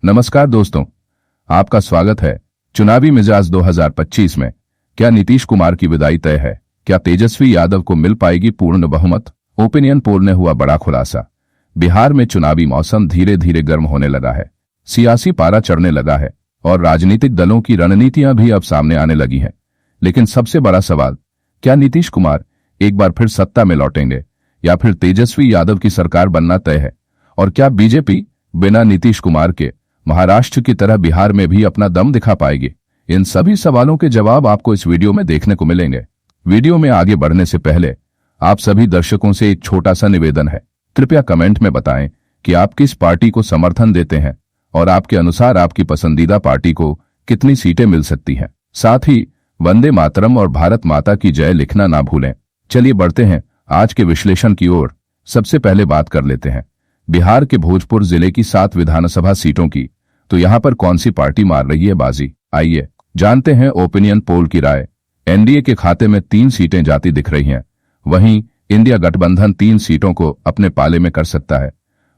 नमस्कार दोस्तों, आपका स्वागत है चुनावी मिजाज 2025 में। क्या नीतीश कुमार की विदाई तय है? क्या तेजस्वी यादव को मिल पाएगी पूर्ण बहुमत? ओपिनियन पोल ने हुआ बड़ा खुलासा। बिहार में चुनावी मौसम धीरे धीरे गर्म होने लगा है, सियासी पारा चढ़ने लगा है और राजनीतिक दलों की रणनीतियां भी अब सामने आने लगी हैं। लेकिन सबसे बड़ा सवाल, क्या नीतीश कुमार एक बार फिर सत्ता में लौटेंगे या फिर तेजस्वी यादव की सरकार बनना तय है? और क्या बीजेपी बिना नीतीश कुमार के महाराष्ट्र की तरह बिहार में भी अपना दम दिखा पाएगी? इन सभी सवालों के जवाब आपको इस वीडियो में देखने को मिलेंगे। वीडियो में आगे बढ़ने से पहले आप सभी दर्शकों से एक छोटा सा निवेदन है। कृपया कमेंट में बताएं कि आप किस पार्टी को समर्थन देते हैं और आपके अनुसार आपकी पसंदीदा पार्टी को कितनी सीटें मिल सकती हैं। साथ ही वंदे मातरम और भारत माता की जय लिखना ना भूलें। चलिए बढ़ते हैं आज के विश्लेषण की ओर। सबसे पहले बात कर लेते हैं बिहार के भोजपुर जिले की 7 विधानसभा सीटों की। तो यहां पर कौन सी पार्टी मार रही है बाजी? आइए जानते हैं ओपिनियन पोल की राय। एनडीए के खाते में 3 सीटें जाती दिख रही हैं। वहीं इंडिया गठबंधन 3 सीटों को अपने पाले में कर सकता है।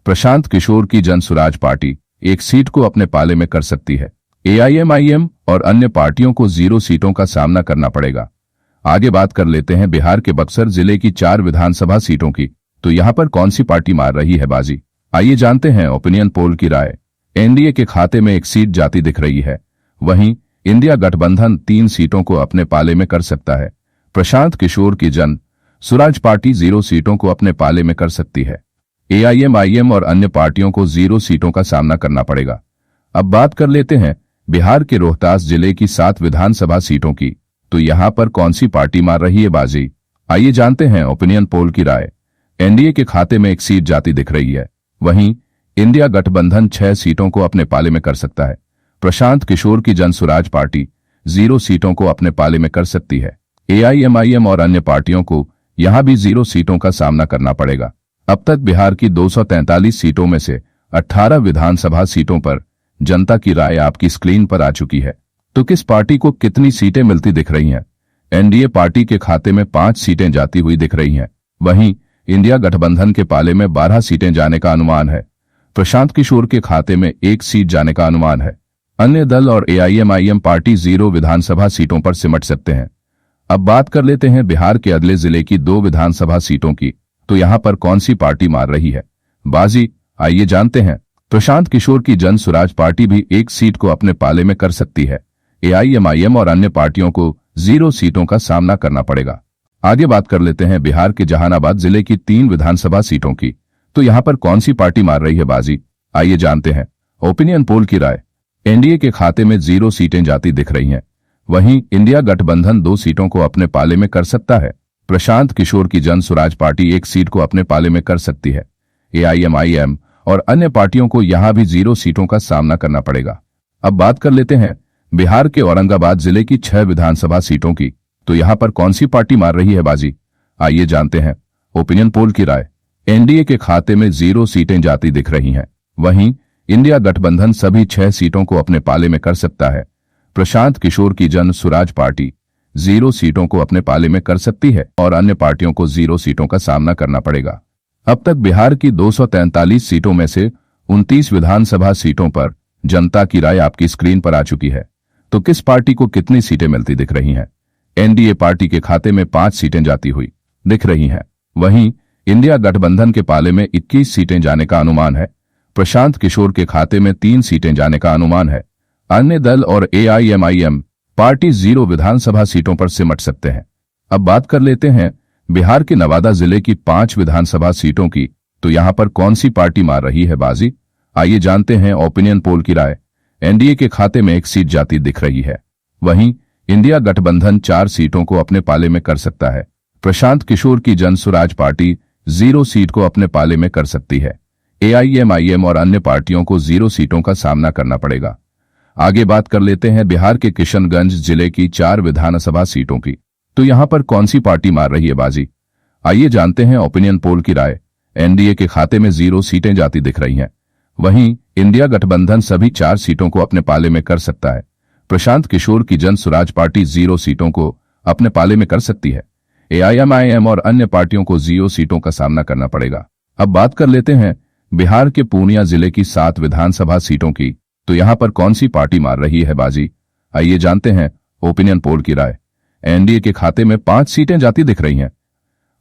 प्रशांत किशोर की जन सुराज पार्टी 1 सीट को अपने पाले में कर सकती है। एआईएमआईएम और अन्य पार्टियों को 0 सीटों का सामना करना पड़ेगा। आगे बात कर लेते हैं बिहार के बक्सर जिले की 4 विधानसभा सीटों की। तो यहां पर कौन सी पार्टी मार रही है बाजी? आइए जानते हैं ओपिनियन पोल की राय। एनडीए के खाते में 1 सीट जाती दिख रही है। वहीं इंडिया गठबंधन 3 सीटों को अपने पाले में कर सकता है। प्रशांत किशोर की जन सुराज पार्टी 0 सीटों को अपने पाले में कर सकती है। एआईएमआईएम और अन्य पार्टियों को 0 सीटों का सामना करना पड़ेगा। अब बात कर लेते हैं बिहार के रोहतास जिले की 7 विधानसभा सीटों की। तो यहां पर कौन सी पार्टी मार रही है बाजी? आइए जानते हैं ओपिनियन पोल की राय। एनडीए के खाते में 1 सीट जाती दिख रही है। वहीं इंडिया गठबंधन 6 सीटों को अपने पाले में कर सकता है। प्रशांत किशोर की जन सुराज पार्टी 0 सीटों को अपने पाले में कर सकती है। एआईएमआईएम और अन्य पार्टियों को यहां भी 0 सीटों का सामना करना पड़ेगा। अब तक बिहार की 243 सीटों में से 18 विधानसभा सीटों पर जनता की राय आपकी स्क्रीन पर आ चुकी है। तो किस पार्टी को कितनी सीटें मिलती दिख रही हैं? एनडीए पार्टी के खाते में 5 सीटें जाती हुई दिख रही हैं। वहीं इंडिया गठबंधन के पाले में 12 सीटें जाने का अनुमान है। प्रशांत किशोर के खाते में 1 सीट जाने का अनुमान है। अन्य दल और एआईएमआईएम पार्टी 0 विधानसभा सीटों पर सिमट सकते हैं। अब बात कर लेते हैं बिहार के अगले जिले की 2 विधानसभा सीटों की। तो यहां पर कौन सी पार्टी मार रही है बाजी? आइए जानते हैं। प्रशांत किशोर की जन सुराज पार्टी भी 1 सीट को अपने पाले में कर सकती है। एआईएमआईएम और अन्य पार्टियों को 0 सीटों का सामना करना पड़ेगा। आगे बात कर लेते हैं बिहार के जहानाबाद जिले की 3 विधानसभा सीटों की। तो यहां पर कौन सी पार्टी मार रही है बाजी? आइए जानते हैं ओपिनियन पोल की राय। एनडीए के खाते में 0 सीटें जाती दिख रही हैं। वहीं इंडिया गठबंधन 2 सीटों को अपने पाले में कर सकता है। प्रशांत किशोर की जन सुराज पार्टी 1 सीट को अपने पाले में कर सकती है। एआईएमआईएम और अन्य पार्टियों को यहां भी 0 सीटों का सामना करना पड़ेगा। अब बात कर लेते हैं बिहार के औरंगाबाद जिले की 6 विधानसभा सीटों की। तो यहां पर कौन सी पार्टी मार रही है बाजी? आइए जानते हैं ओपिनियन पोल की राय। एनडीए के खाते में 0 सीटें जाती दिख रही हैं। वहीं इंडिया गठबंधन सभी 6 सीटों को अपने पाले में कर सकता है। प्रशांत किशोर की जन सुराज पार्टी 0 सीटों को अपने पाले में कर सकती है और अन्य पार्टियों को 0 सीटों का सामना करना पड़ेगा। अब तक बिहार की 243 सीटों में से 29 विधानसभा सीटों पर जनता की राय आपकी स्क्रीन पर आ चुकी है। तो किस पार्टी को कितनी सीटें मिलती दिख रही हैं? एनडीए पार्टी के खाते में 5 सीटें जाती हुई दिख रही हैं। वहीं इंडिया गठबंधन के पाले में 21 सीटें जाने का अनुमान है। प्रशांत किशोर के खाते में 3 सीटें जाने का अनुमान है। अन्य दल और एआईएमआईएम पार्टी 0 विधानसभा सीटों पर सिमट सकते हैं। अब बात कर लेते हैं बिहार के नवादा जिले की 5 विधानसभा सीटों की। तो यहां पर कौन सी पार्टी मार रही है बाजी? आइए जानते हैं ओपिनियन पोल की राय। एनडीए के खाते में 1 सीट जाती दिख रही है। वहीं इंडिया गठबंधन 4 सीटों को अपने पाले में कर सकता है। प्रशांत किशोर की जन सुराज पार्टी 0 सीट को अपने पाले में कर सकती है। एआईएमआईएम और अन्य पार्टियों को 0 सीटों का सामना करना पड़ेगा। आगे बात कर लेते हैं बिहार के किशनगंज जिले की 4 विधानसभा सीटों की। तो यहां पर कौन सी पार्टी मार रही है बाजी? आइए जानते हैं ओपिनियन पोल की राय। एनडीए के खाते में 0 सीटें जाती दिख रही हैं। वहीं इंडिया गठबंधन सभी 4 सीटों को अपने पाले में कर सकता है। प्रशांत किशोर की जन सुराज पार्टी 0 सीटों को अपने पाले में कर सकती है। एआईएमआईएम और अन्य पार्टियों को 0 सीटों का सामना करना पड़ेगा। अब बात कर लेते हैं बिहार के पूर्णिया जिले की 7 विधानसभा सीटों की। तो यहां पर कौन सी पार्टी मार रही है बाजी? आइए जानते हैं ओपिनियन पोल की राय। एनडीए के खाते में 5 सीटें जाती दिख रही हैं।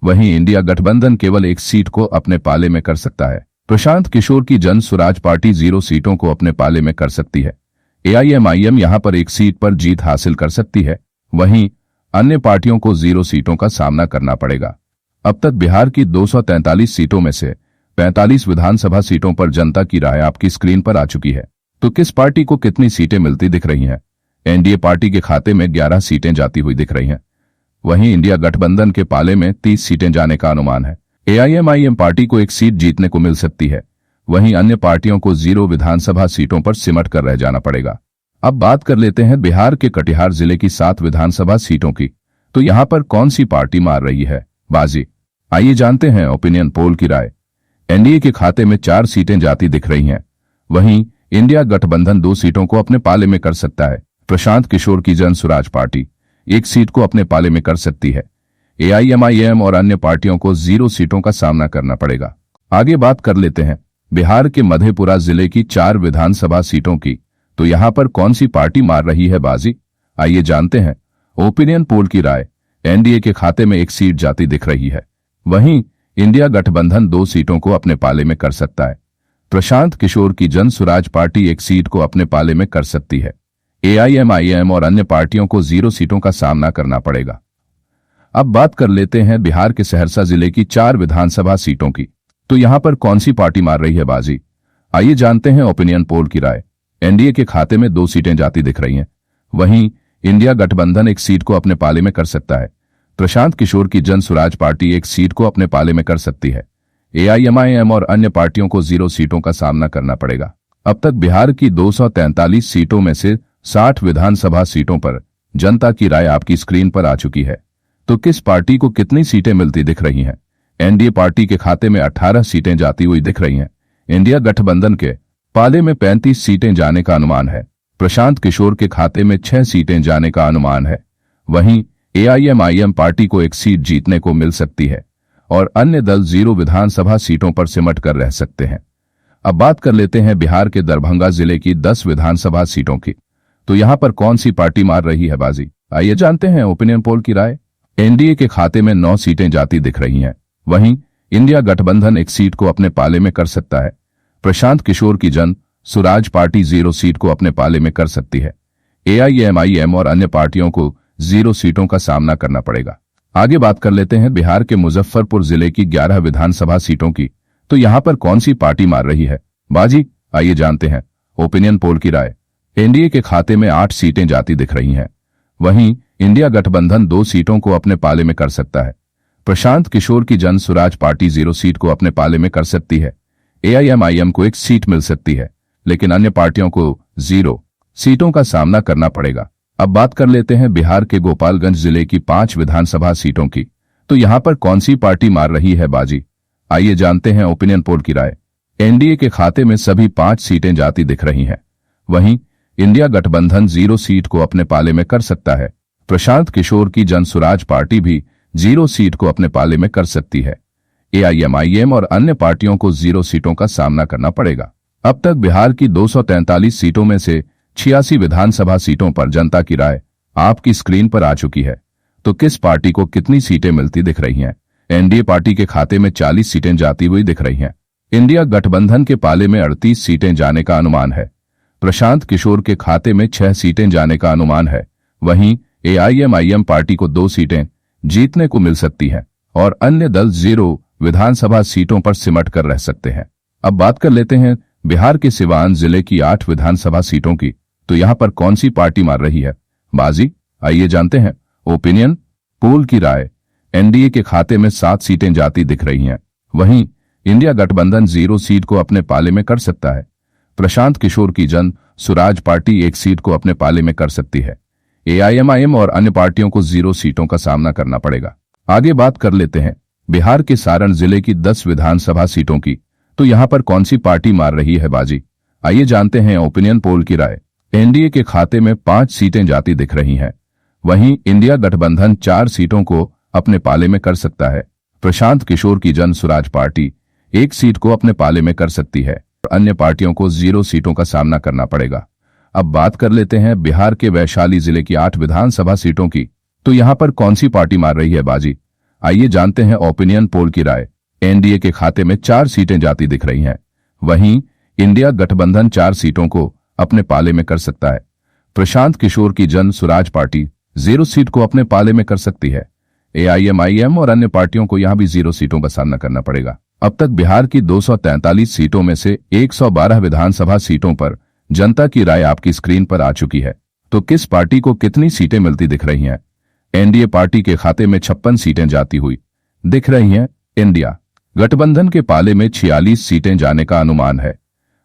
वहीं इंडिया गठबंधन केवल 1 सीट को अपने पाले में कर सकता है। प्रशांत किशोर की जन स्वराज पार्टी 0 सीटों को अपने पाले में कर सकती है। एआईएमआईएम यहां पर 1 सीट पर जीत हासिल कर सकती है। वहीं अन्य पार्टियों को 0 सीटों का सामना करना पड़ेगा। अब तक बिहार की 243 सीटों में से 45 विधानसभा सीटों पर जनता की राय आपकी स्क्रीन पर आ चुकी है। तो किस पार्टी को कितनी सीटें मिलती दिख रही हैं? एनडीए पार्टी के खाते में 11 सीटें जाती हुई दिख रही हैं। वहीं इंडिया गठबंधन के पाले में 30 सीटें जाने का अनुमान है। एआईएमआईएम पार्टी को 1 सीट जीतने को मिल सकती है। वहीं अन्य पार्टियों को 0 विधानसभा सीटों पर सिमट कर रह जाना पड़ेगा। अब बात कर लेते हैं बिहार के कटिहार जिले की 7 विधानसभा सीटों की। तो यहां पर कौन सी पार्टी मार रही है बाजी? आइए जानते हैं ओपिनियन पोल की राय। एनडीए के खाते में 4 सीटें जाती दिख रही हैं। वहीं इंडिया गठबंधन 2 सीटों को अपने पाले में कर सकता है। प्रशांत किशोर की जन स्वराज पार्टी 1 सीट को अपने पाले में कर सकती है। एआईएमआईएम और अन्य पार्टियों को 0 सीटों का सामना करना पड़ेगा। आगे बात कर लेते हैं बिहार के मधेपुरा जिले की 4 विधानसभा सीटों की। तो यहां पर कौन सी पार्टी मार रही है बाजी? आइए जानते हैं ओपिनियन पोल की राय। एनडीए के खाते में 1 सीट जाती दिख रही है। वहीं इंडिया गठबंधन 2 सीटों को अपने पाले में कर सकता है। प्रशांत किशोर की जन स्वराज पार्टी 1 सीट को अपने पाले में कर सकती है। एआईएमआईएम और अन्य पार्टियों को 0 सीटों का सामना करना पड़ेगा। अब बात कर लेते हैं बिहार के सहरसा जिले की 4 विधानसभा सीटों की। तो यहां पर कौन सी पार्टी मार रही है बाजी? आइए जानते हैं ओपिनियन पोल की राय। एनडीए के खाते में 2 सीटें जाती दिख रही हैं। वहीं इंडिया गठबंधन 1 सीट को अपने पाले में कर सकता है। प्रशांत किशोर की जन स्वराज पार्टी 1 सीट को अपने पाले में कर सकती है। एआईएमआईएम और अन्य पार्टियों को 0 सीटों का सामना करना पड़ेगा। अब तक बिहार की 243 सीटों में से 60 विधानसभा सीटों पर जनता की राय आपकी स्क्रीन पर आ चुकी है। तो किस पार्टी को कितनी सीटें मिलती दिख रही हैं? एनडीए पार्टी के खाते में 18 सीटें जाती हुई दिख रही हैं। इंडिया गठबंधन के पाले में 35 सीटें जाने का अनुमान है। प्रशांत किशोर के खाते में 6 सीटें जाने का अनुमान है। वहीं एआईएमआईएम पार्टी को 1 सीट जीतने को मिल सकती है और अन्य दल 0 विधानसभा सीटों पर सिमट कर रह सकते हैं। अब बात कर लेते हैं बिहार के दरभंगा जिले की 10 विधानसभा सीटों की। तो यहां पर कौन सी पार्टी मार रही है बाजी? आइए जानते हैं ओपिनियन पोल की राय। एनडीए के खाते में 9 सीटें जाती दिख रही हैं। वहीं इंडिया गठबंधन 1 सीट को अपने पाले में कर सकता है। प्रशांत किशोर की जन स्वराज पार्टी 0 सीट को अपने पाले में कर सकती है। एआईएमआईएम और अन्य पार्टियों को 0 सीटों का सामना करना पड़ेगा। आगे बात कर लेते हैं बिहार के मुजफ्फरपुर जिले की 11 विधानसभा सीटों की। तो यहां पर कौन सी पार्टी मार रही है बाजी? आइए जानते हैं ओपिनियन पोल की राय। एनडीए के खाते में 8 सीटें जाती दिख रही हैं। वहीं इंडिया गठबंधन 2 सीटों को अपने पाले में कर सकता है। प्रशांत किशोर की जन स्वराज पार्टी 0 सीट को अपने पाले में कर सकती है। एआईएमआईएम को 1 सीट मिल सकती है, लेकिन अन्य पार्टियों को 0 सीटों का सामना करना पड़ेगा। अब बात कर लेते हैं बिहार के गोपालगंज जिले की 5 विधानसभा सीटों की। तो यहां पर कौन सी पार्टी मार रही है बाजी? आइए जानते हैं ओपिनियन पोल की राय। एनडीए के खाते में सभी 5 सीटें जाती दिख रही हैं। वहीं इंडिया गठबंधन 0 सीट को अपने पाले में कर सकता है। प्रशांत किशोर की जन स्वराज पार्टी भी 0 सीट को अपने पाले में कर सकती है। एआईएमआईएम और अन्य पार्टियों को 0 सीटों का सामना करना पड़ेगा। अब तक बिहार की 243 सीटों में से 86 विधानसभा सीटों पर जनता की राय आपकी स्क्रीन पर आ चुकी है। तो किस पार्टी को कितनी सीटें मिलती दिख रही हैं? एनडीए पार्टी के खाते में 40 सीटें जाती हुई दिख रही हैं। इंडिया गठबंधन के पाले में 38 सीटें जाने का अनुमान है। प्रशांत किशोर के खाते में 6 सीटें जाने का अनुमान है। वहीं एआईएमआईएम पार्टी को 2 सीटें जीतने को मिल सकती हैं और अन्य दल 0 विधानसभा सीटों पर सिमट कर रह सकते हैं। अब बात कर लेते हैं बिहार के सिवान जिले की 8 विधानसभा सीटों की। तो यहां पर कौन सी पार्टी मार रही है बाजी? आइए जानते हैं ओपिनियन पोल की राय। एनडीए के खाते में 7 सीटें जाती दिख रही हैं। वहीं इंडिया गठबंधन 0 सीट को अपने पाले में कर सकता है। प्रशांत किशोर की जन स्वराज पार्टी 1 सीट को अपने पाले में कर सकती है। एआईएमआईएम और अन्य पार्टियों को 0 सीटों का सामना करना पड़ेगा। आगे बात कर लेते हैं बिहार के सारण जिले की 10 विधानसभा सीटों की। तो यहां पर कौन सी पार्टी मार रही है बाजी? आइए जानते हैं ओपिनियन पोल की राय। एनडीए के खाते में 5 सीटें जाती दिख रही हैं। वहीं इंडिया गठबंधन 4 सीटों को अपने पाले में कर सकता है। प्रशांत किशोर की जन स्वराज पार्टी 1 सीट को अपने पाले में कर सकती है। अन्य पार्टियों को 0 सीटों का सामना करना पड़ेगा। अब बात कर लेते हैं बिहार के वैशाली जिले की 8 विधानसभा सीटों की। तो यहां पर कौन सी पार्टी मार रही है बाजी, आइए जानते हैं ओपिनियन पोल की राय। एनडीए के खाते में 4 सीटें जाती दिख रही हैं। वहीं इंडिया गठबंधन 4 सीटों को अपने पाले में कर सकता है। प्रशांत किशोर की जन सुराज पार्टी 0 सीट को अपने पाले में कर सकती है। एआईएमआईएम और अन्य पार्टियों को यहां भी 0 सीटों का सामना करना पड़ेगा। अब तक बिहार की 243 सीटों में से 112 विधानसभा सीटों पर जनता की राय आपकी स्क्रीन पर आ चुकी है। तो किस पार्टी को कितनी सीटें मिलती दिख रही हैं? एनडीए पार्टी के खाते में 56 सीटें जाती हुई दिख रही हैं। इंडिया गठबंधन के पाले में 46 सीटें जाने का अनुमान है।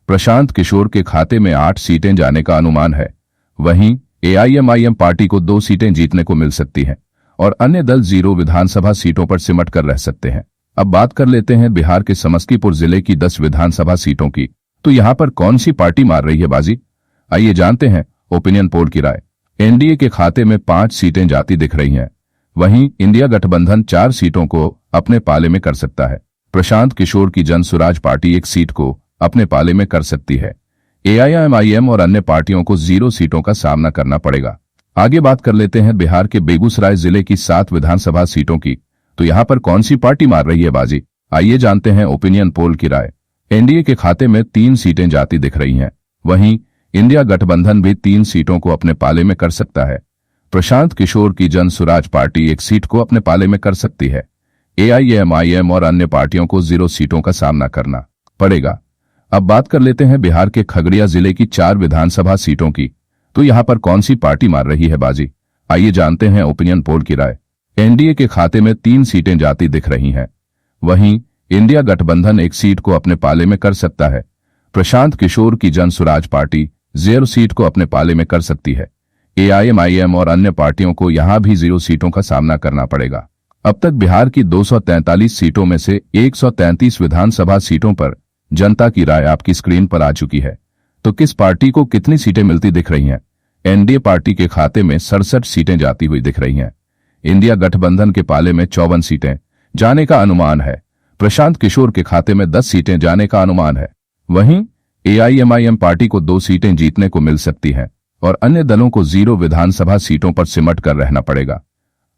प्रशांत किशोर के खाते में 8 सीटें जाने का अनुमान है। वहीं एआईएमआईएम पार्टी को 2 सीटें जीतने को मिल सकती हैं और अन्य दल 0 विधानसभा सीटों पर सिमट कर रह सकते हैं। अब बात कर लेते हैं बिहार के समस्तीपुर जिले की 10 विधानसभा सीटों की। तो यहां पर कौन सी पार्टी मार रही है बाजी, आइए जानते हैं ओपिनियन पोल की राय। एनडीए के खाते में 5 सीटें जाती दिख रही हैं। वहीं इंडिया गठबंधन 4 सीटों को अपने पाले में कर सकता है। प्रशांत किशोर की जन सुराज पार्टी 1 सीट को अपने पाले में कर सकती है। एआईएमआईएम और अन्य पार्टियों को 0 सीटों का सामना करना पड़ेगा। आगे बात कर लेते हैं बिहार के बेगूसराय जिले की 7 विधानसभा सीटों की। तो यहां पर कौन सी पार्टी मार रही है बाजी, आइए जानते हैं ओपिनियन पोल की राय। एनडीए के खाते में 3 सीटें जाती दिख रही हैं। वहीं इंडिया गठबंधन भी 3 सीटों को अपने पाले में कर सकता है। प्रशांत किशोर की जन सुराज पार्टी 1 सीट को अपने पाले में कर सकती है। एआईएमआईएम और अन्य पार्टियों को 0 सीटों का सामना करना पड़ेगा। अब बात कर लेते हैं बिहार के खगड़िया जिले की 4 विधानसभा सीटों की। तो यहां पर कौन सी पार्टी मार रही है बाजी, आइए जानते हैं ओपिनियन पोल की राय। एनडीए के खाते में 3 सीटें जाती दिख रही हैं। वहीं इंडिया गठबंधन 1 सीट को अपने पाले में कर सकता है। प्रशांत किशोर की जन सुराज पार्टी 0 सीट को अपने पाले में कर सकती है। एआईएमआईएम और अन्य पार्टियों को यहां भी 0 सीटों का सामना करना पड़ेगा। अब तक बिहार की 243 सीटों में से 133 विधानसभा सीटों पर जनता की राय आपकी स्क्रीन पर आ चुकी है। तो किस पार्टी को कितनी सीटें मिलती दिख रही हैं? एनडीए पार्टी के खाते में 67 सीटें जाती हुई दिख रही हैं। इंडिया गठबंधन के पाले में 54 सीटें जाने का अनुमान है। प्रशांत किशोर के खाते में 10 सीटें जाने का अनुमान है। वहीं एआईएमआईएम पार्टी को 2 सीटें जीतने को मिल सकती हैं और अन्य दलों को 0 विधानसभा सीटों पर सिमट कर रहना पड़ेगा।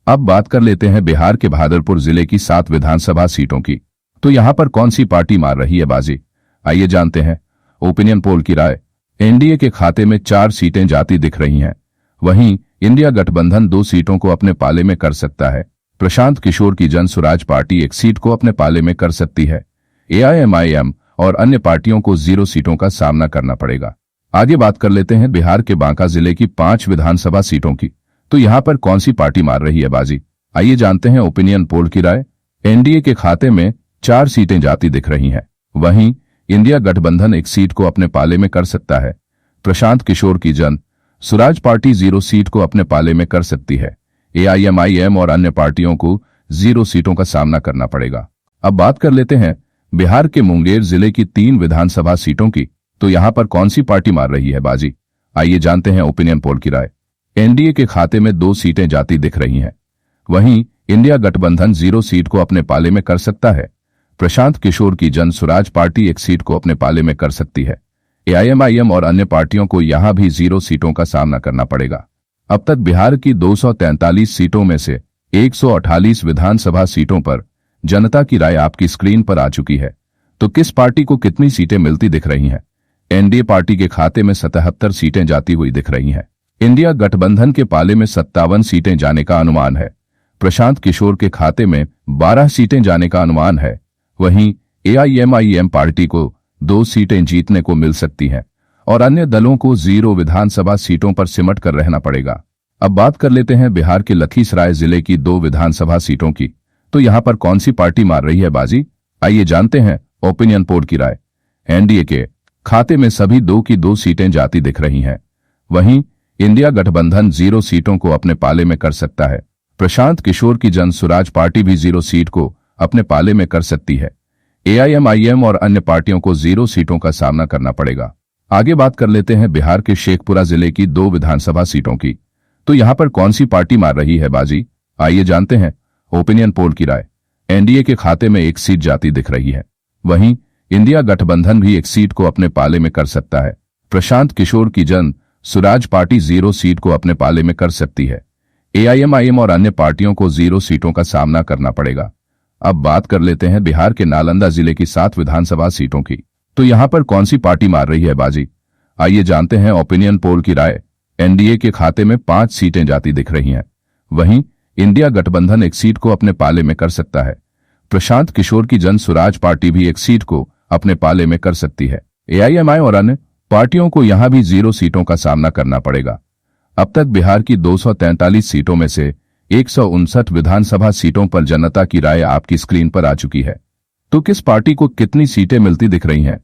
अब बात कर लेते हैं बिहार के भागलपुर जिले की 7 विधानसभा सीटों की। तो यहां पर कौन सी पार्टी मार रही है बाजी, आइए जानते हैं ओपिनियन पोल की राय। एनडीए के खाते में 4 सीटें जाती दिख रही हैं। वहीं इंडिया गठबंधन 2 सीटों को अपने पाले में कर सकता है। प्रशांत किशोर की जन सुराज पार्टी 1 सीट को अपने पाले में कर सकती है। एआईएमआईएम और अन्य पार्टियों को 0 सीटों का सामना करना पड़ेगा। आगे बात कर लेते हैं बिहार के बांका जिले की 5 विधानसभा सीटों की। तो यहां पर कौन सी पार्टी मार रही है बाजी, आइए जानते हैं ओपिनियन पोल की राय। एनडीए के खाते में 4 सीटें जाती दिख रही हैं। वहीं इंडिया गठबंधन 1 सीट को अपने पाले में कर सकता है। प्रशांत किशोर की जन सुराज पार्टी 0 सीट को अपने पाले में कर सकती है। एआईएमआईएम और अन्य पार्टियों को 0 सीटों का सामना करना पड़ेगा। अब बात कर लेते हैं बिहार के मुंगेर जिले की 3 विधानसभा सीटों की। तो यहां पर कौन सी पार्टी मार रही है बाजी, आइए जानते हैं ओपिनियन पोल की राय। एनडीए के खाते में 2 सीटें जाती दिख रही हैं। वहीं इंडिया गठबंधन 0 सीट को अपने पाले में कर सकता है। प्रशांत किशोर की जन सुराज पार्टी 1 सीट को अपने पाले में कर सकती है। एआईएमआईएम और अन्य पार्टियों को यहां भी 0 सीटों का सामना करना पड़ेगा। अब तक बिहार की 243 सीटों में से 148 विधानसभा सीटों पर जनता की राय आपकी स्क्रीन पर आ चुकी है। तो किस पार्टी को कितनी सीटें मिलती दिख रही हैं? एनडीए पार्टी के खाते में 77 सीटें जाती हुई दिख रही हैं। इंडिया गठबंधन के पाले में 57 सीटें जाने का अनुमान है। प्रशांत किशोर के खाते में 12 सीटें जाने का अनुमान है। वहीं एआईएमआईएम पार्टी को 2 सीटें जीतने को मिल सकती हैं और अन्य दलों को 0 विधानसभा सीटों पर सिमट कर रहना पड़ेगा। अब बात कर लेते हैं बिहार के लखीसराय जिले की 2 विधानसभा सीटों की। तो यहां पर कौन सी पार्टी मार रही है बाजी, आइए जानते हैं ओपिनियन पोल की राय। एनडीए के खाते में सभी 2 की 2 सीटें जाती दिख रही हैं। वहीं इंडिया गठबंधन 0 सीटों को अपने पाले में कर सकता है। प्रशांत किशोर की जन सुराज पार्टी भी 0 सीट को अपने पाले में कर सकती है। एआईएमआईएम और अन्य पार्टियों को 0 सीटों का सामना करना पड़ेगा। आगे बात कर लेते हैं बिहार के शेखपुरा जिले की 2 विधानसभा सीटों की। तो यहां पर कौन सी पार्टी मार रही है बाजी, आइए जानते हैं ओपिनियन पोल की राय। एनडीए के खाते में 1 सीट जाती दिख रही है। वहीं इंडिया गठबंधन भी एक सीट को अपने पाले में कर सकता है। प्रशांत किशोर की जन सुराज पार्टी 0 सीट को अपने पाले में कर सकती है। एआईएमआईएम और अन्य पार्टियों को 0 सीटों का सामना करना पड़ेगा। अब बात कर लेते हैं बिहार के नालंदा जिले की 7 विधानसभा सीटों की। तो यहां पर कौन सी पार्टी मार रही है बाजी, आइए जानते हैं ओपिनियन पोल की राय। एनडीए के खाते में 5 सीटें जाती दिख रही हैं। वहीं इंडिया गठबंधन एक सीट को अपने पाले में कर सकता है। प्रशांत किशोर की जन सुराज पार्टी भी एक सीट को अपने पाले में कर सकती है। एआईएमआई और अन्य पार्टियों को यहां भी 0 सीटों का सामना करना पड़ेगा। अब तक बिहार की 243 सीटों में से 159 विधानसभा सीटों पर जनता की राय आपकी स्क्रीन पर आ चुकी है। तो किस पार्टी को कितनी सीटें मिलती दिख रही हैं?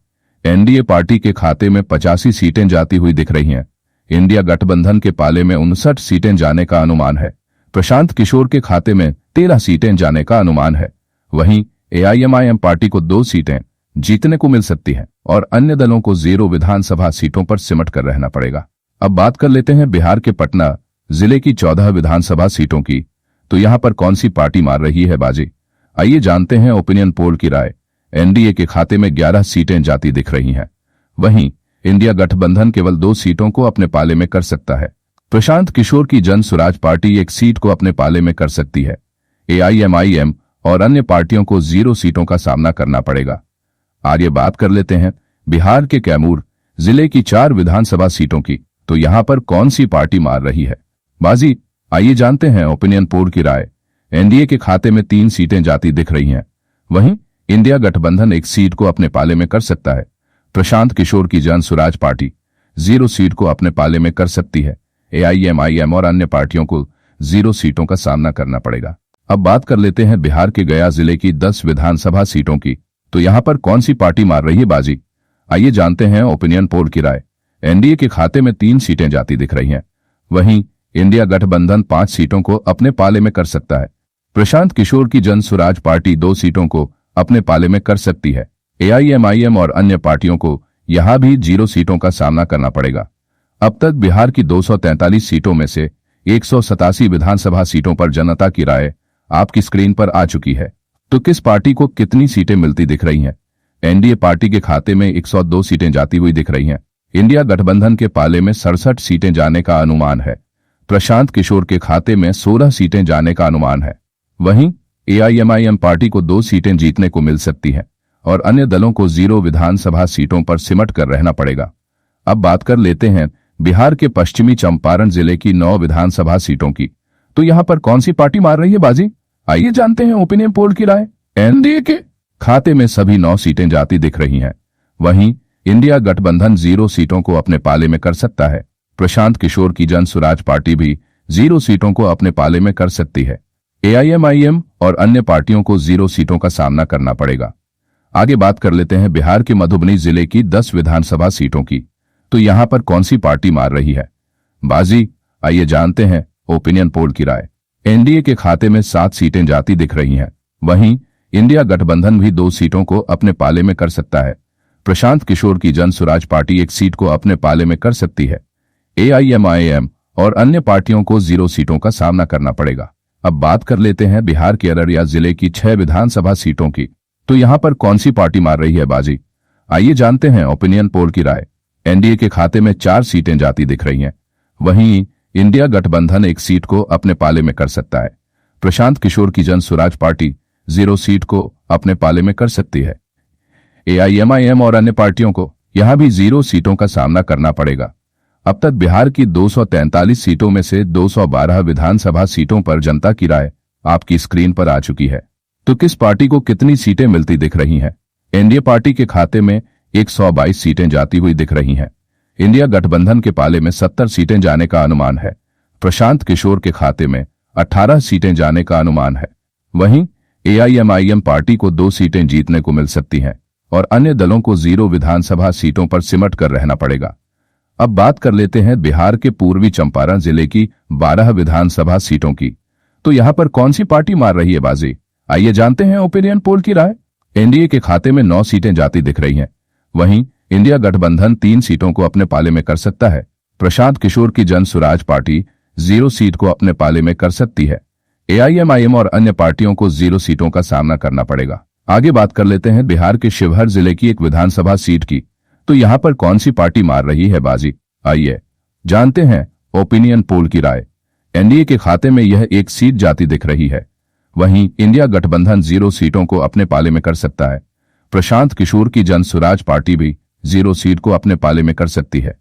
एनडीए पार्टी के खाते में 85 सीटें जाती हुई दिख रही हैं। इंडिया गठबंधन के पाले में 59 सीटें जाने का अनुमान है। प्रशांत किशोर के खाते में 13 सीटें जाने का अनुमान है। वहीं एआईएमआईएम पार्टी को 2 सीटें जीतने को मिल सकती हैं और अन्य दलों को 0 विधानसभा सीटों पर सिमट कर रहना पड़ेगा। अब बात कर लेते हैं बिहार के पटना जिले की 14 विधानसभा सीटों की। तो यहां पर कौन सी पार्टी मार रही है बाजी, आइए जानते हैं ओपिनियन पोल की राय। एनडीए के खाते में 11 सीटें जाती दिख रही हैं। वहीं इंडिया गठबंधन केवल 2 सीटों को अपने पाले में कर सकता है। प्रशांत किशोर की जन सुराज पार्टी एक सीट को अपने पाले में कर सकती है। एआईएमआईएम और अन्य पार्टियों को 0 सीटों का सामना करना पड़ेगा। आगे बात कर लेते हैं बिहार के कैमूर जिले की 4 विधानसभा सीटों की। तो यहां पर कौन सी पार्टी मार रही है बाजी, आइए जानते हैं ओपिनियन पोल की राय। एनडीए के खाते में 3 सीटें जाती दिख रही हैं। वहीं इंडिया गठबंधन एक सीट को अपने पाले में कर सकता है। प्रशांत किशोर की जन सुराज पार्टी 0 सीट को अपने पाले में कर सकती है। एआईएमआईएम और अन्य पार्टियों को 0 सीटों का सामना करना पड़ेगा। अब बात कर लेते हैं बिहार के गया जिले की 10 विधानसभा सीटों की। तो यहां पर कौन सी पार्टी मार रही है बाजी, आइए जानते हैं ओपिनियन पोल की राय। एनडीए के खाते में 3 सीटें जाती दिख रही हैं। वहीं इंडिया गठबंधन 5 सीटों को अपने पाले में कर सकता है। प्रशांत किशोर की जन सुराज पार्टी 2 सीटों को अपने पाले में कर सकती है। एआईएमआईएम और अन्य पार्टियों को यहां भी 0 सीटों का सामना करना पड़ेगा। अब तक बिहार की 243 सीटों में से 187 विधानसभा सीटों पर जनता की राय आपकी स्क्रीन पर आ चुकी है। तो किस पार्टी को कितनी सीटें मिलती दिख रही हैं? एनडीए पार्टी के खाते में 102 सीटें जाती हुई दिख रही हैं। इंडिया गठबंधन के पाले में 67 सीटें जाने का अनुमान है। प्रशांत किशोर के खाते में 16 सीटें जाने का अनुमान है। वहीं एआईएमआईएम पार्टी को 2 सीटें जीतने को मिल सकती हैं और अन्य दलों को 0 विधानसभा सीटों पर सिमट कर रहना पड़ेगा। अब बात कर लेते हैं बिहार के पश्चिमी चंपारण जिले की 9 विधानसभा सीटों की। तो यहां पर कौन सी पार्टी मार रही है बाजी, आइए जानते हैं ओपिनियन पोल की राय। एनडीए के खाते में सभी 9 सीटें जाती दिख रही हैं। वहीं इंडिया गठबंधन 0 सीटों को अपने पाले में कर सकता है। प्रशांत किशोर की जन सुराज पार्टी भी 0 सीटों को अपने पाले में कर सकती है। एआईएमआईएम और अन्य पार्टियों को 0 सीटों का सामना करना पड़ेगा। आगे बात कर लेते हैं बिहार के मधुबनी जिले की 10 विधानसभा सीटों की। तो यहां पर कौन सी पार्टी मार रही है बाजी, आइए जानते हैं ओपिनियन पोल की राय। एनडीए के खाते में 7 सीटें जाती दिख रही हैं। वहीं इंडिया गठबंधन भी 2 सीटों को अपने पाले में कर सकता है। प्रशांत किशोर की जन सुराज पार्टी एक सीट को अपने पाले में कर सकती है। एआईएमआईएम और अन्य पार्टियों को 0 सीटों का सामना करना पड़ेगा। अब बात कर लेते हैं बिहार के अररिया जिले की 6 विधानसभा सीटों की। तो यहां पर कौन सी पार्टी मार रही है बाजी, आइए जानते हैं ओपिनियन पोल की राय। एनडीए के खाते में 4 सीटें जाती दिख रही हैं। वहीं इंडिया गठबंधन एक सीट को अपने पाले में कर सकता है। प्रशांत किशोर की जन सुराज पार्टी 0 सीट को अपने पाले में कर सकती है। एआईएमआईएम और अन्य पार्टियों को यहां भी 0 सीटों का सामना करना पड़ेगा। अब तक बिहार की 243 सीटों में से 212 विधानसभा सीटों पर जनता की राय आपकी स्क्रीन पर आ चुकी है। तो किस पार्टी को कितनी सीटें मिलती दिख रही हैं? एनडीए पार्टी के खाते में 122 सीटें जाती हुई दिख रही हैं। इंडिया गठबंधन के पाले में 70 सीटें जाने का अनुमान है। प्रशांत किशोर के खाते में 18 सीटें जाने का अनुमान है। वहीं एआईएमआईएम पार्टी को 2 सीटें जीतने को मिल सकती हैं और अन्य दलों को 0 विधानसभा सीटों पर सिमट कर रहना पड़ेगा। अब बात कर लेते हैं बिहार के पूर्वी चंपारण जिले की 12 विधानसभा सीटों की। तो यहां पर कौन सी पार्टी मार रही है बाजी, आइए जानते हैं ओपिनियन पोल की राय। एनडीए के खाते में 9 सीटें जाती दिख रही हैं। वहीं इंडिया गठबंधन 3 सीटों को अपने पाले में कर सकता है। प्रशांत किशोर की जन सुराज पार्टी 0 सीट को अपने पाले में कर सकती है। एआईएमआईएम और अन्य पार्टियों को 0 सीटों का सामना करना पड़ेगा। आगे बात कर लेते हैं बिहार के शिवहर जिले की एक विधानसभा सीट की। तो यहां पर कौन सी पार्टी मार रही है बाजी, आइए जानते हैं ओपिनियन पोल की राय। एनडीए के खाते में यह एक सीट जाती दिख रही है। वहीं इंडिया गठबंधन 0 सीटों को अपने पाले में कर सकता है। प्रशांत किशोर की जन स्वराज पार्टी भी 0 सीट को अपने पाले में कर सकती है।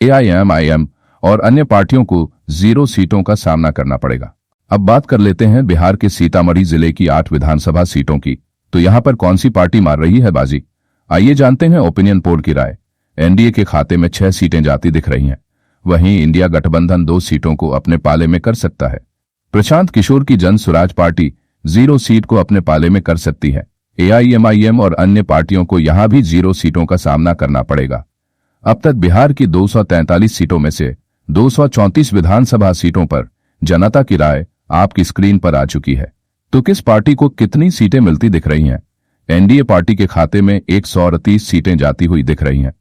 एआईएमआईएम और अन्य पार्टियों को 0 सीटों का सामना करना पड़ेगा। अब बात कर लेते हैं बिहार के सीतामढ़ी जिले की 8 विधानसभा सीटों की। तो यहां पर कौन सी पार्टी मार रही है बाजी, आइए जानते हैं ओपिनियन पोल की राय। एनडीए के खाते में 6 सीटें जाती दिख रही हैं। वहीं इंडिया गठबंधन 2 सीटों को अपने पाले में कर सकता है। प्रशांत किशोर की जन स्वराज पार्टी 0 सीट को अपने पाले में कर सकती है। एआईएमआईएम और अन्य पार्टियों को यहां भी 0 सीटों का सामना करना पड़ेगा। अब तक बिहार की 243 सीटों में से 234 विधानसभा सीटों पर जनता की राय आपकी स्क्रीन पर आ चुकी है। तो किस पार्टी को कितनी सीटें मिलती दिख रही हैं? एनडीए पार्टी के खाते में 138 सीटें जाती हुई दिख रही हैं।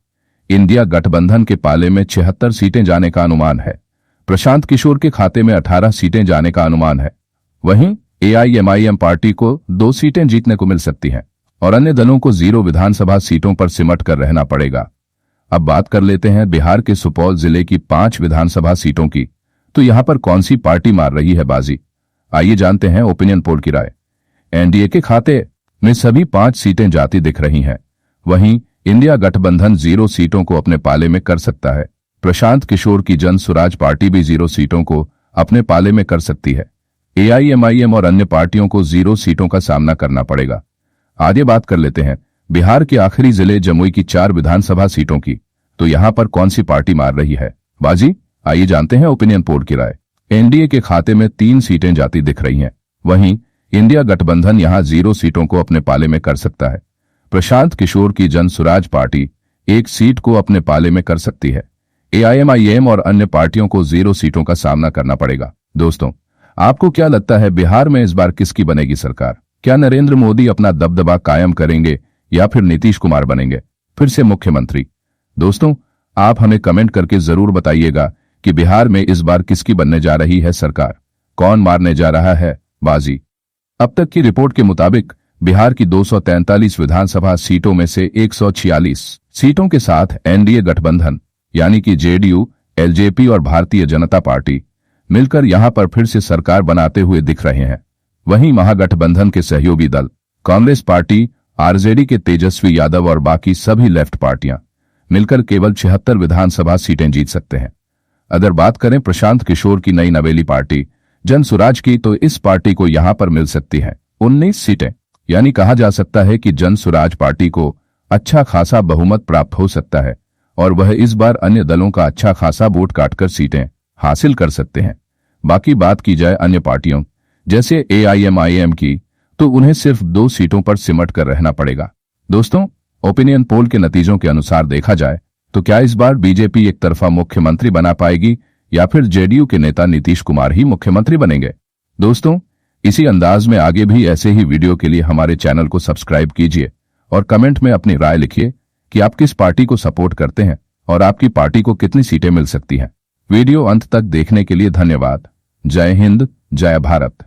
इंडिया गठबंधन के पाले में 76 सीटें जाने का अनुमान है। प्रशांत किशोर के खाते में 18 सीटें जाने का अनुमान है। वहीं एआईएमआईएम पार्टी को 2 सीटें जीतने को मिल सकती हैं और अन्य दलों को 0 विधानसभा सीटों पर सिमट कर रहना पड़ेगा। अब बात कर लेते हैं बिहार के सुपौल जिले की 5 विधानसभा सीटों की। तो यहां पर कौन सी पार्टी मार रही है बाजी, आइए जानते हैं ओपिनियन पोल की राय। एनडीए के खाते में सभी 5 सीटें जाती दिख रही हैं। वहीं इंडिया गठबंधन 0 सीटों को अपने पाले में कर सकता है। प्रशांत किशोर की जन स्वराज पार्टी भी 0 सीटों को अपने पाले में कर सकती है। एआईएमआईएम और अन्य पार्टियों को 0 सीटों का सामना करना पड़ेगा। आगे बात कर लेते हैं बिहार के आखिरी जिले जमुई की 4 विधानसभा सीटों की। तो यहां पर कौन सी पार्टी मार रही है बाजी, आइए जानते हैं ओपिनियन पोल की राय। एनडीए के खाते में 3 सीटें जाती दिख रही हैं। वहीं इंडिया गठबंधन यहां 0 सीटों को अपने पाले में कर सकता है। प्रशांत किशोर की जन स्वराज पार्टी 1 सीट को अपने पाले में कर सकती है। एआईएमआईएम और अन्य पार्टियों को 0 सीटों का सामना करना पड़ेगा। दोस्तों, आपको क्या लगता है बिहार में इस बार किसकी बनेगी सरकार? क्या नरेंद्र मोदी अपना दबदबा कायम करेंगे या फिर नीतीश कुमार बनेंगे फिर से मुख्यमंत्री? दोस्तों, आप हमें कमेंट करके जरूर बताइएगा कि बिहार में इस बार किसकी बनने जा रही है सरकार, कौन मारने जा रहा है बाजी। अब तक की रिपोर्ट के मुताबिक बिहार की 243 विधानसभा सीटों में से 146 सीटों के साथ एनडीए गठबंधन यानी कि जेडीयू, एलजेपी और भारतीय जनता पार्टी मिलकर यहां पर फिर से सरकार बनाते हुए दिख रहे हैं। वहीं महागठबंधन के सहयोगी दल कांग्रेस पार्टी, आरजेडी के तेजस्वी यादव और बाकी सभी लेफ्ट पार्टियां मिलकर केवल 76 विधानसभा सीटें जीत सकते हैं। अगर बात करें प्रशांत किशोर की नई नवेली पार्टी जन स्वराज की, तो इस पार्टी को यहां पर मिल सकती है 19 सीटें। यानी कहा जा सकता है कि जन स्वराज पार्टी को अच्छा खासा बहुमत प्राप्त हो सकता है और वह इस बार अन्य दलों का अच्छा खासा वोट काटकर सीटें हासिल कर सकते हैं। बाकी बात की जाए अन्य पार्टियों जैसे एआईएमआईएम की, तो उन्हें सिर्फ 2 सीटों पर सिमट कर रहना पड़ेगा। दोस्तों, ओपिनियन पोल के नतीजों के अनुसार देखा जाए तो क्या इस बार बीजेपी एक तरफा मुख्यमंत्री बना पाएगी या फिर जेडीयू के नेता नीतीश कुमार ही मुख्यमंत्री बनेंगे? दोस्तों, इसी अंदाज में आगे भी ऐसे ही वीडियो के लिए हमारे चैनल को सब्सक्राइब कीजिए और कमेंट में अपनी राय लिखिए कि आप किस पार्टी को सपोर्ट करते हैं और आपकी पार्टी को कितनी सीटें मिल सकती हैं। वीडियो अंत तक देखने के लिए धन्यवाद। जय हिंद, जय भारत।